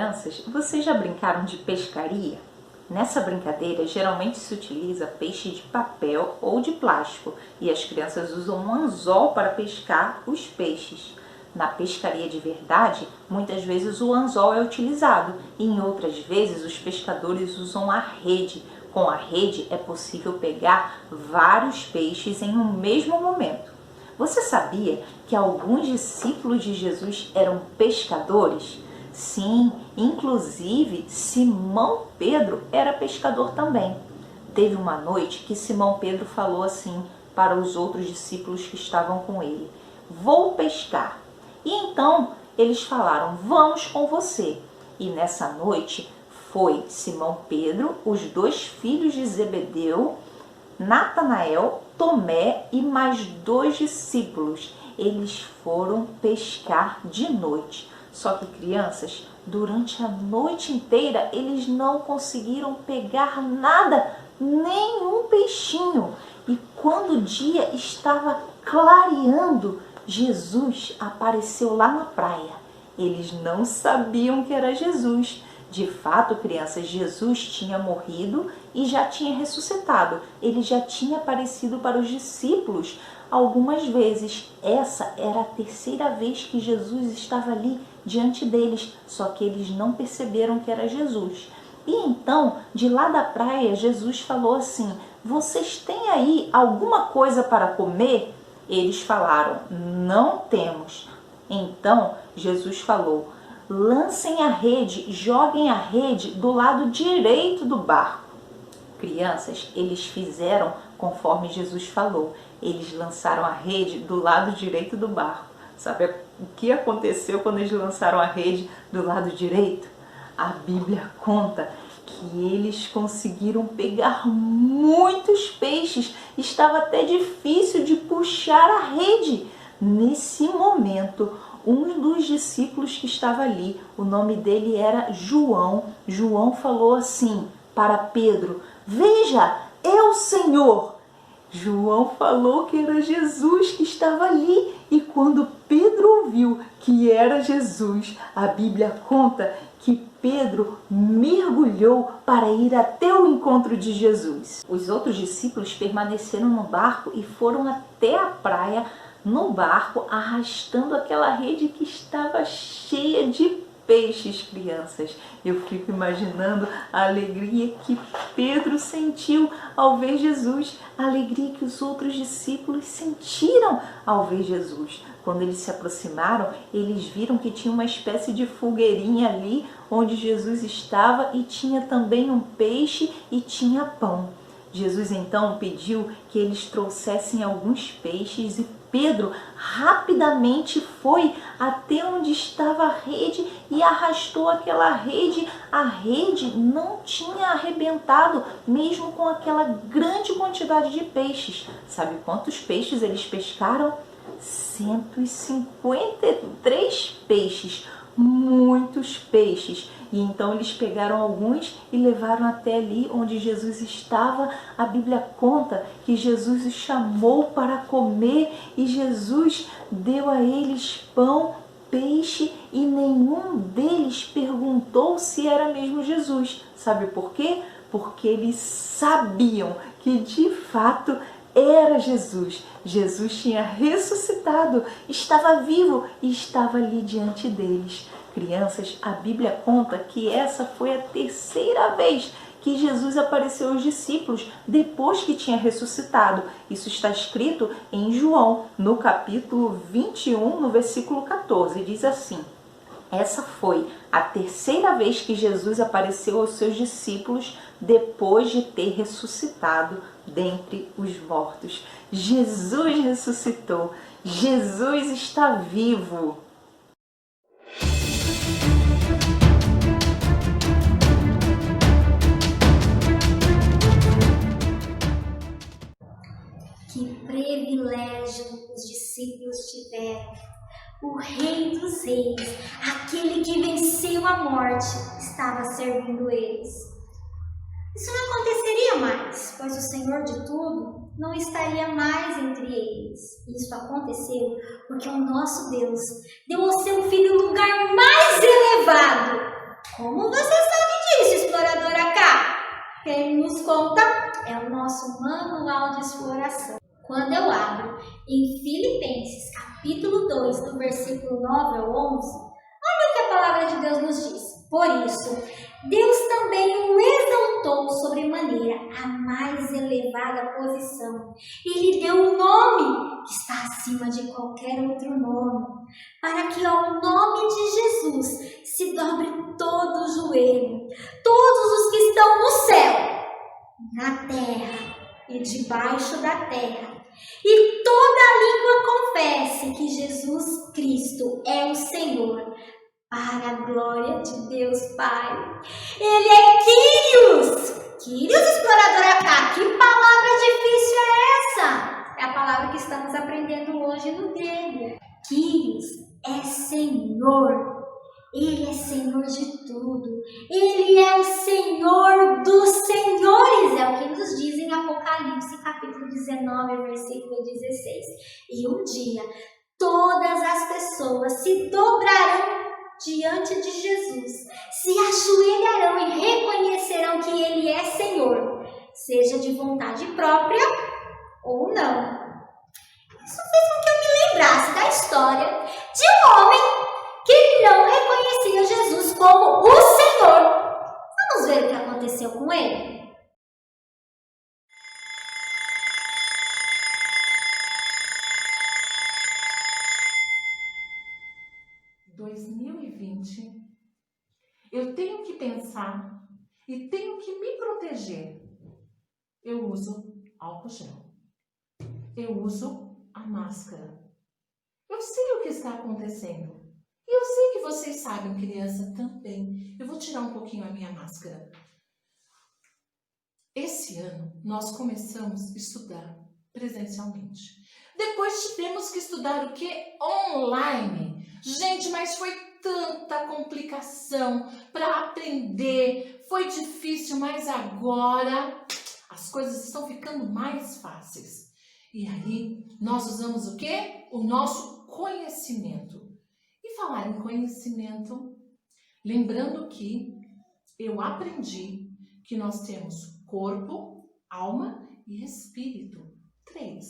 Crianças, vocês já brincaram de pescaria? Nessa brincadeira, geralmente se utiliza peixe de papel ou de plástico e as crianças usam um anzol para pescar os peixes. Na pescaria de verdade, muitas vezes o anzol é utilizado e em outras vezes os pescadores usam a rede. Com a rede é possível pegar vários peixes em um mesmo momento. Você sabia que alguns discípulos de Jesus eram pescadores? Sim, inclusive Simão Pedro era pescador também. Teve uma noite que Simão Pedro falou assim para os outros discípulos que estavam com ele: "Vou pescar." E então eles falaram: "Vamos com você." E nessa noite foi Simão Pedro, os 2 filhos de Zebedeu, Natanael, Tomé e mais 2 discípulos. Eles foram pescar de noite. Só que, crianças, durante a noite inteira eles não conseguiram pegar nada, nenhum peixinho. E quando o dia estava clareando, Jesus apareceu lá na praia. Eles não sabiam que era Jesus. De fato, crianças, Jesus tinha morrido e já tinha ressuscitado. Ele já tinha aparecido para os discípulos algumas vezes. Essa era a 3ª vez que Jesus estava ali diante deles, só que eles não perceberam que era Jesus. E então, de lá da praia, Jesus falou assim: "Vocês têm aí alguma coisa para comer?" Eles falaram: "Não temos." Então, Jesus falou: "Lancem a rede, joguem a rede do lado direito do barco." Crianças, eles fizeram conforme Jesus falou. Eles lançaram a rede do lado direito do barco. Sabe o que aconteceu quando eles lançaram a rede do lado direito? A Bíblia conta que eles conseguiram pegar muitos peixes. Estava até difícil de puxar a rede. Nesse momento, um dos discípulos que estava ali, o nome dele era João. João falou assim para Pedro: "Veja, é o Senhor." João falou que era Jesus que estava ali, e quando Pedro ouviu que era Jesus, a Bíblia conta que Pedro mergulhou para ir até o encontro de Jesus. Os outros discípulos permaneceram no barco e foram até a praia no barco, arrastando aquela rede que estava cheia de peixes, crianças. Eu fico imaginando a alegria que Pedro sentiu ao ver Jesus, a alegria que os outros discípulos sentiram ao ver Jesus. Quando eles se aproximaram, eles viram que tinha uma espécie de fogueirinha ali onde Jesus estava e tinha também um peixe e tinha pão. Jesus então pediu que eles trouxessem alguns peixes e Pedro rapidamente foi até onde estava a rede e arrastou aquela rede. A rede não tinha arrebentado, mesmo com aquela grande quantidade de peixes. Sabe quantos peixes eles pescaram? 153 peixes, muitos peixes. E então eles pegaram alguns e levaram até ali onde Jesus estava. A Bíblia conta que Jesus os chamou para comer e Jesus deu a eles pão, peixe, e nenhum deles perguntou se era mesmo Jesus. Sabe por quê? Porque eles sabiam que de fato era Jesus. Jesus tinha ressuscitado, estava vivo e estava ali diante deles. Crianças, a Bíblia conta que essa foi a 3ª vez que Jesus apareceu aos discípulos depois que tinha ressuscitado. Isso está escrito em João, no capítulo 21, no versículo 14. Diz assim: "Essa foi a 3ª vez que Jesus apareceu aos seus discípulos depois de ter ressuscitado dentre os mortos." Jesus ressuscitou. Jesus está vivo. Que privilégio os discípulos tiveram. O Rei dos Reis, aquele que venceu a morte, estava servindo eles. Isso não aconteceria mais, pois o Senhor de tudo não estaria mais entre eles. Isso aconteceu porque o nosso Deus deu ao seu Filho o lugar mais elevado, Como você sabe disso, exploradora K? Quem nos conta é o nosso manual de exploração. Quando eu abro em Filipenses, capítulo 2, do versículo 9 ao 11, olha o que a palavra de Deus nos diz. Por isso, Deus também o exaltou sobremaneira à mais elevada posição. E lhe deu um nome que está acima de qualquer outro nome, para que ao nome de Jesus se dobre todo o joelho, todos os que estão no céu, na terra e debaixo da terra, e toda a língua confesse que Jesus Cristo é o Senhor, para a glória de Deus Pai. Ele é Kyrios! Kyrios, exploradora K, que palavra difícil é essa? É a palavra que estamos aprendendo hoje no grego. Kyrios é Senhor. Ele é Senhor de tudo. Ele é o Senhor dos senhores. É o que nos diz em Apocalipse, capítulo 19, versículo 16. E um dia, todas as pessoas se dobrarão diante de Jesus, se ajoelharão e reconhecerão que Ele é Senhor, seja de vontade própria ou não. Isso fez com que eu me lembrasse da história de um homem que não reconhecia Jesus como o Senhor. Vamos ver o que aconteceu com ele? Eu tenho que pensar e tenho que me proteger. Eu uso álcool gel. Eu uso a máscara. Eu sei o que está acontecendo. E eu sei que vocês sabem, criança, também. Eu vou tirar um pouquinho a minha máscara. Esse ano, nós começamos a estudar presencialmente. Depois tivemos que estudar o quê? Online. Gente, mas foi tanta complicação para aprender. Foi difícil, mas agora as coisas estão ficando mais fáceis. E aí, nós usamos o quê? O nosso conhecimento. E falar em conhecimento, lembrando que eu aprendi que nós temos corpo, alma e espírito. 3.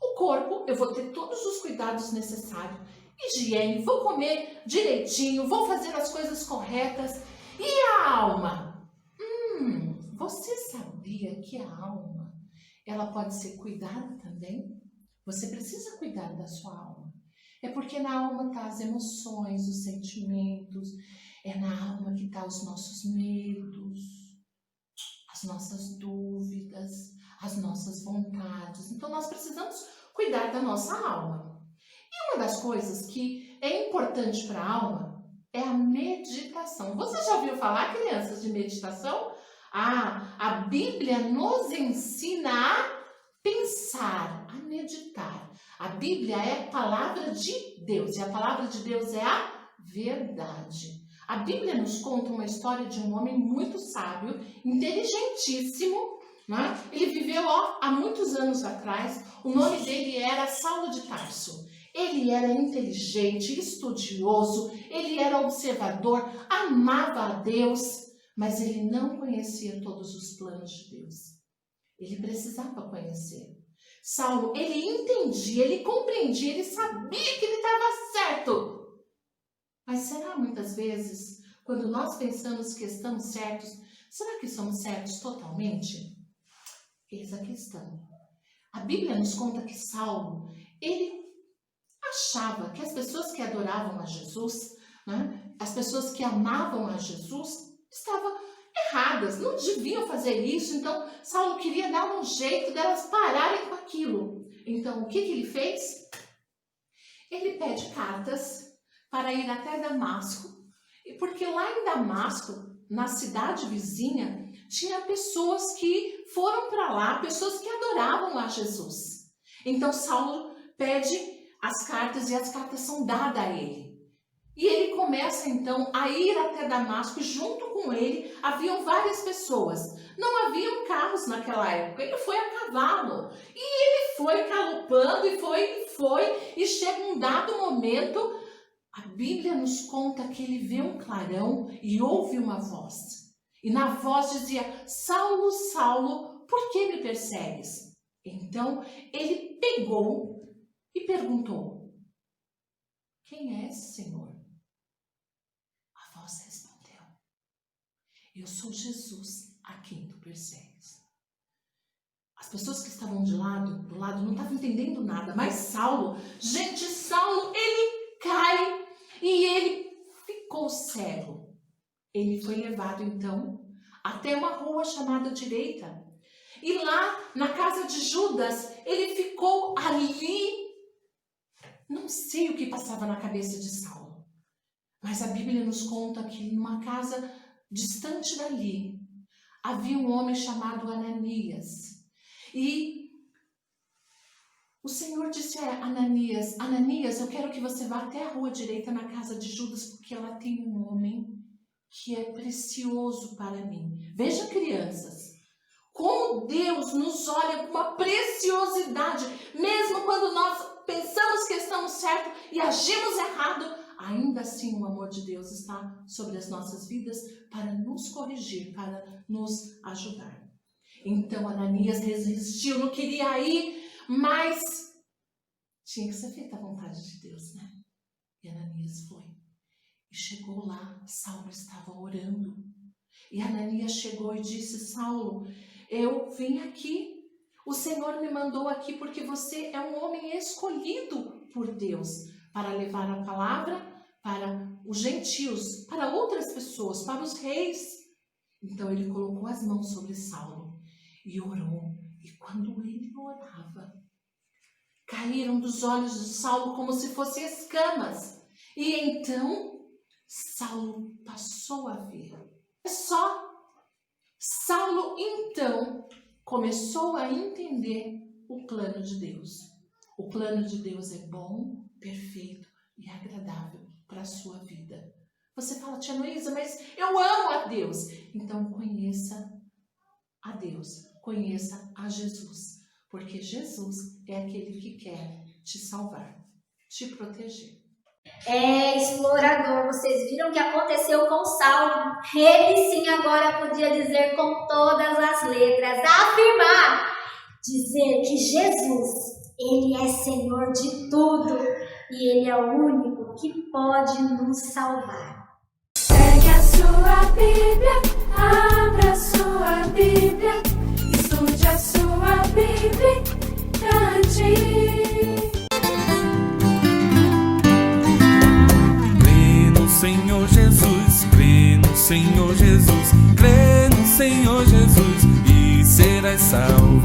O corpo, eu vou ter todos os cuidados necessários, higiene, vou comer direitinho, vou fazer as coisas corretas. E a alma? Você sabia que a alma, ela pode ser cuidada também? Você precisa cuidar da sua alma. É porque na alma estão as emoções, os sentimentos, é na alma que estão os nossos medos, as nossas dúvidas, as nossas vontades. Então nós precisamos cuidar da nossa alma. E uma das coisas que é importante para a alma é a meditação. Você já ouviu falar, crianças, de meditação? A Bíblia nos ensina a pensar, a meditar. A Bíblia é a palavra de Deus e a palavra de Deus é a verdade. A Bíblia nos conta uma história de um homem muito sábio, inteligentíssimo, né? Ele viveu há muitos anos atrás. O nome dele era Saulo de Tarso. Ele era inteligente, estudioso, ele era observador, amava a Deus, mas ele não conhecia todos os planos de Deus. Ele precisava conhecer. Saulo, ele entendia, ele compreendia, ele sabia que ele estava certo. Mas será muitas vezes, quando nós pensamos que estamos certos, será que somos certos totalmente? Eis a questão. A Bíblia nos conta que Saulo, ele achava que as pessoas que adoravam a Jesus, né, as pessoas que amavam a Jesus, estavam erradas, não deviam fazer isso. Então, Saulo queria dar um jeito delas pararem com aquilo. Então, o que ele fez? Ele pede cartas para ir até Damasco, porque lá em Damasco, na cidade vizinha, tinha pessoas que foram para lá, pessoas que adoravam a Jesus. Então, Saulo pede as cartas e as cartas são dadas a ele. E ele começa então a ir até Damasco, e junto com ele haviam várias pessoas. Não haviam carros naquela época, ele foi a cavalo. E ele foi galopando e foi, e chega um dado momento, A Bíblia nos conta que ele vê um clarão e ouve uma voz. E na voz dizia: Saulo, Saulo, por que me persegues? Então ele pegou e perguntou: Quem és, Senhor? A voz respondeu: Eu sou Jesus, a quem tu persegues. As pessoas que estavam do lado não estavam entendendo nada, mas Saulo, ele cai e ele ficou cego. Ele foi levado então até uma rua chamada Direita. E lá na casa de Judas, ele ficou ali. Não sei o que passava na cabeça de Saulo, mas a Bíblia nos conta que numa casa distante dali havia um homem chamado Ananias. E o Senhor disse a Ananias: Ananias, eu quero que você vá até a rua direita na casa de Judas, porque lá tem um homem que é precioso para mim. Veja, crianças, como Deus nos olha com uma preciosidade, mesmo quando nós pensamos que estamos certo e agimos errado, ainda assim o amor de Deus está sobre as nossas vidas para nos corrigir, para nos ajudar. Então Ananias resistiu, não queria ir, mas tinha que ser feita a vontade de Deus, né? E Ananias foi. E chegou lá, Saulo estava orando. E Ananias chegou e disse: Saulo, eu vim aqui. O Senhor me mandou aqui porque você é um homem escolhido por Deus para levar a palavra para os gentios, para outras pessoas, para os reis. Então ele colocou as mãos sobre Saulo e orou. E quando ele orava, caíram dos olhos de Saulo como se fossem escamas. E então Saulo passou a ver. Saulo então começou a entender o plano de Deus. O plano de Deus é bom, perfeito e agradável para a sua vida. Você fala: Tia Luísa, mas eu amo a Deus. Então conheça a Deus, conheça a Jesus, porque Jesus é aquele que quer te salvar, te proteger. Explorador, vocês viram o que aconteceu com Saulo? Ele sim agora podia dizer com todas as letras, afirmar, dizer que Jesus, Ele é Senhor de tudo e Ele é o único que pode nos salvar. Pegue a sua Bíblia, abra a sua Bíblia, estude a sua Bíblia, cante. Senhor Jesus, crê no Senhor Jesus, crê no Senhor Jesus e serás salvo.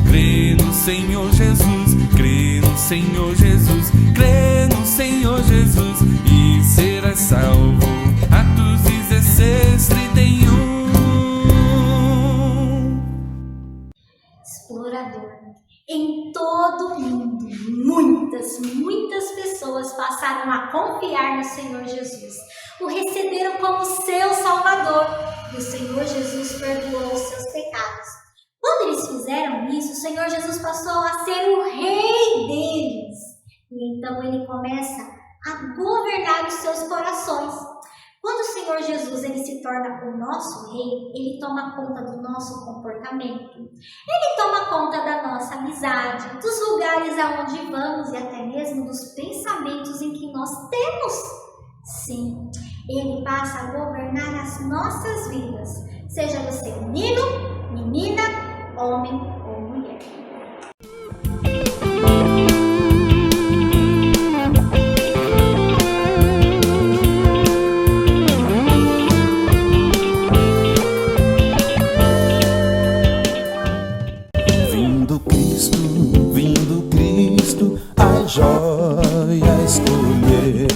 Crê no Senhor Jesus, crê no Senhor Jesus, crê no Senhor Jesus e serás salvo. Atos 16, 31. Explorador, em todo o mundo, muitas pessoas passaram a confiar no Senhor Jesus. O receberam como seu Salvador. E o Senhor Jesus perdoou os seus pecados. Quando eles fizeram isso, o Senhor Jesus passou a ser o rei deles. E então ele começa a governar os seus corações. Quando o Senhor Jesus ele se torna o nosso rei, ele toma conta do nosso comportamento. Ele toma conta da nossa amizade, dos lugares aonde vamos e até mesmo dos pensamentos em que nós temos. Sim, ele passa a governar as nossas vidas, seja você menino, menina, homem ou mulher. Joias colher,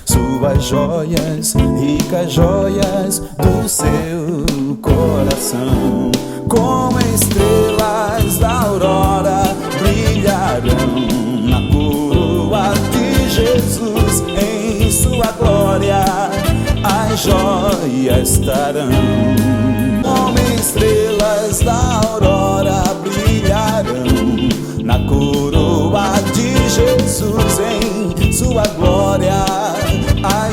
suas joias, ricas joias do seu coração, como estrelas da aurora, brilharão na coroa de Jesus. Em sua glória as joias estarão, como estrelas da aurora, brilharão na coroa de Jesus. Em sua glória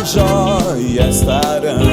joias estarão